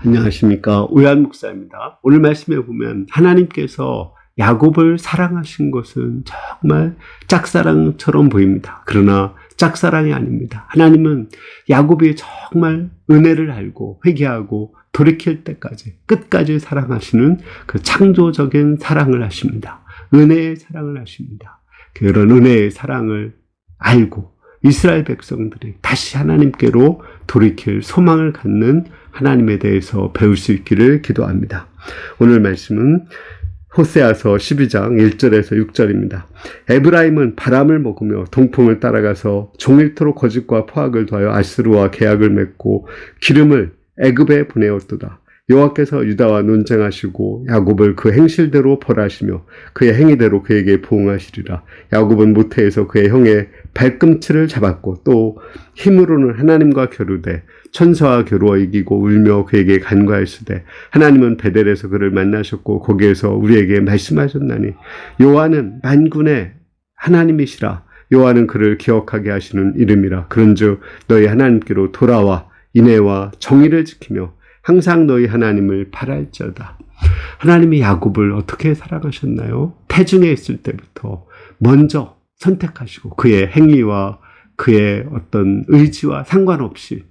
안녕하십니까. 오해한 목사입니다. 오늘 말씀에 보면 하나님께서 야곱을 사랑하신 것은 정말 짝사랑처럼 보입니다. 그러나 짝사랑이 아닙니다. 하나님은 야곱이 정말 은혜를 알고 회개하고 돌이킬 때까지 끝까지 사랑하시는 그 창조적인 사랑을 하십니다. 은혜의 사랑을 하십니다. 그런 은혜의 사랑을 알고 이스라엘 백성들이 다시 하나님께로 돌이킬 소망을 갖는 하나님에 대해서 배울 수 있기를 기도합니다. 오늘 말씀은 호세아서 12장 1절에서 6절입니다. 에브라임은 바람을 먹으며 동풍을 따라가서 종일토록 거짓과 포악을 더하여 아스루와 계약을 맺고 기름을 애굽에 보내었도다. 여호와께서 유다와 논쟁하시고 야곱을 그 행실대로 벌하시며 그의 행위대로 그에게 보응하시리라. 야곱은 모태에서 그의 형의 발꿈치를 잡았고 또 힘으로는 하나님과 겨루되 천사와 겨루어 이기고 울며 그에게 간과하시되 하나님은 베델에서 그를 만나셨고 거기에서 우리에게 말씀하셨나니 여호와는 만군의 하나님이시라. 여호와는 그를 기억하게 하시는 이름이라. 그런즉 너희 하나님께로 돌아와 인애와 정의를 지키며 항상 너희 하나님을 바랄지어다. 하나님이 야곱을 어떻게 사랑하셨나요? 태중에 있을 때부터 먼저 선택하시고 그의 행위와 그의 어떤 의지와 상관없이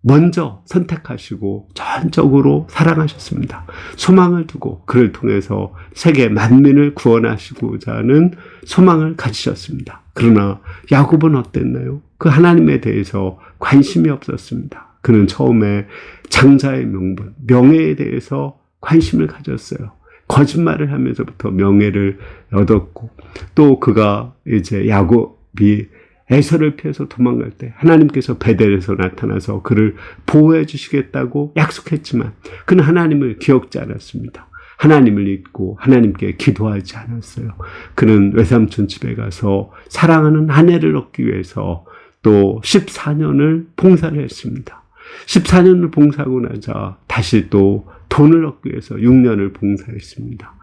먼저 선택하시고 전적으로 사랑하셨습니다. 소망을 두고 그를 통해서 세계 만민을 구원하시고자 하는 소망을 가지셨습니다. 그러나 야곱은 어땠나요? 그 하나님에 대해서 관심이 없었습니다. 그는 처음에 장자의 명분, 명예에 대해서 관심을 가졌어요. 거짓말을 하면서부터 명예를 얻었고 또 그가 이제 야곱이 에서를 피해서 도망갈 때 하나님께서 베델에서 나타나서 그를 보호해 주시겠다고 약속했지만 그는 하나님을 기억지 않았습니다. 하나님을 잊고 하나님께 기도하지 않았어요. 그는 외삼촌 집에 가서 사랑하는 아내를 얻기 위해서 또 14년을 봉사를 했습니다. 14년을 봉사하고 나자 다시 또 돈을 얻기 위해서 6년을 봉사했습니다.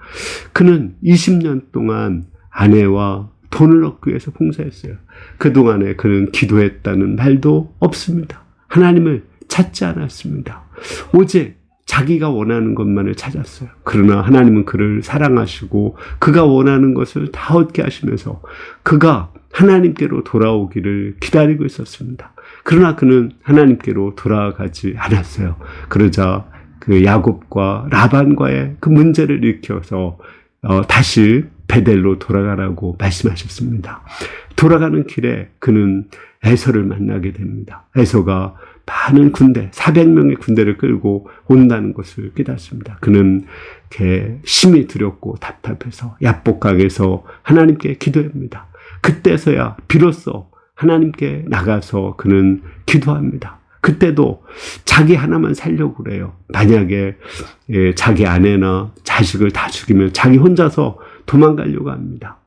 그는 20년 동안 아내와 돈을 얻기 위해서 봉사했어요. 그동안에 그는 기도했다는 말도 없습니다. 하나님을 찾지 않았습니다. 오직 자기가 원하는 것만을 찾았어요. 그러나 하나님은 그를 사랑하시고 그가 원하는 것을 다 얻게 하시면서 그가 하나님께로 돌아오기를 기다리고 있었습니다. 그러나 그는 하나님께로 돌아가지 않았어요. 그러자 그 야곱과 라반과의 그 문제를 일으켜서 다시 베델로 돌아가라고 말씀하셨습니다. 돌아가는 길에 그는 에서를 만나게 됩니다. 에서가 많은 군대, 400명의 군대를 끌고 온다는 것을 깨닫습니다. 그는 심히 두렵고 답답해서 야복강에서 하나님께 기도합니다. 그때서야 비로소 하나님께 나가서 그는 기도합니다. 그때도 자기 하나만 살려고 그래요. 만약에 자기 아내나 자식을 다 죽이면 자기 혼자서 도망가려고 합니다.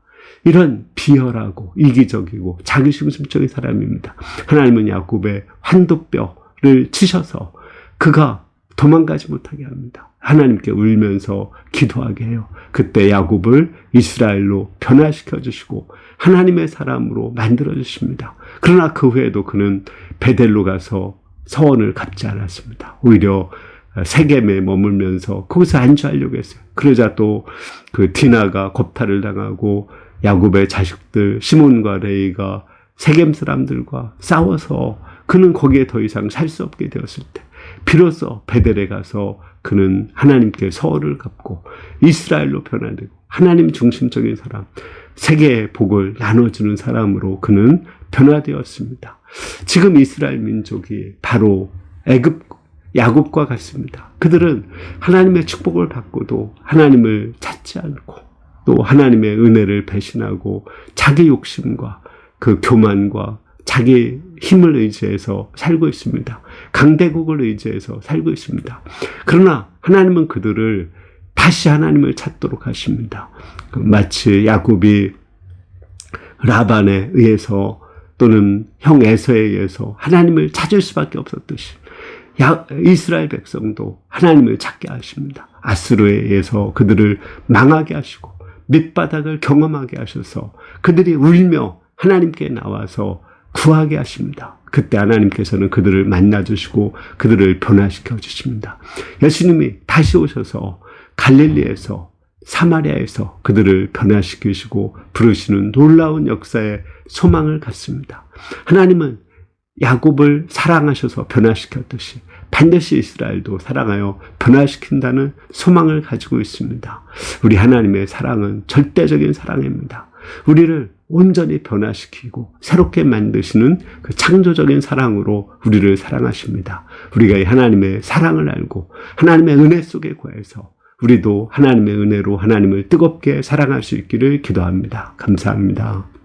이런 비열하고 이기적이고 자기중심적인 사람입니다. 하나님은 야곱의 환도뼈를 치셔서 그가 도망가지 못하게 합니다. 하나님께 울면서 기도하게 해요. 그때 야곱을 이스라엘로 변화시켜 주시고 하나님의 사람으로 만들어 주십니다. 그러나 그 후에도 그는 베델로 가서 서원을 갚지 않았습니다. 오히려 세겜에 머물면서 거기서 안주하려고 했어요. 그러자 또 그 디나가 겁탈을 당하고 야곱의 자식들 시몬과 레이가 세겜 사람들과 싸워서 그는 거기에 더 이상 살 수 없게 되었을 때 비로소 베델에 가서 그는 하나님께 서원을 갚고 이스라엘로 변화되고 하나님 중심적인 사람, 세계의 복을 나눠주는 사람으로 그는 변화되었습니다. 지금 이스라엘 민족이 바로 야곱과 같습니다. 그들은 하나님의 축복을 받고도 하나님을 찾지 않고 또 하나님의 은혜를 배신하고 자기 욕심과 그 교만과 자기 힘을 의지해서 살고 있습니다. 강대국을 의지해서 살고 있습니다. 그러나 하나님은 그들을 다시 하나님을 찾도록 하십니다. 마치 야곱이 라반에 의해서 또는 형 에서에 의해서 하나님을 찾을 수밖에 없었듯이 이스라엘 백성도 하나님을 찾게 하십니다. 아스루에 의해서 그들을 망하게 하시고 밑바닥을 경험하게 하셔서 그들이 울며 하나님께 나와서 구하게 하십니다. 그때 하나님께서는 그들을 만나주시고 그들을 변화시켜 주십니다. 예수님이 다시 오셔서 갈릴리에서 사마리아에서 그들을 변화시키시고 부르시는 놀라운 역사의 소망을 갖습니다. 하나님은 야곱을 사랑하셔서 변화시켰듯이 반드시 이스라엘도 사랑하여 변화시킨다는 소망을 가지고 있습니다. 우리 하나님의 사랑은 절대적인 사랑입니다. 우리를 온전히 변화시키고 새롭게 만드시는 그 창조적인 사랑으로 우리를 사랑하십니다. 우리가 이 하나님의 사랑을 알고 하나님의 은혜 속에 거해서 우리도 하나님의 은혜로 하나님을 뜨겁게 사랑할 수 있기를 기도합니다. 감사합니다.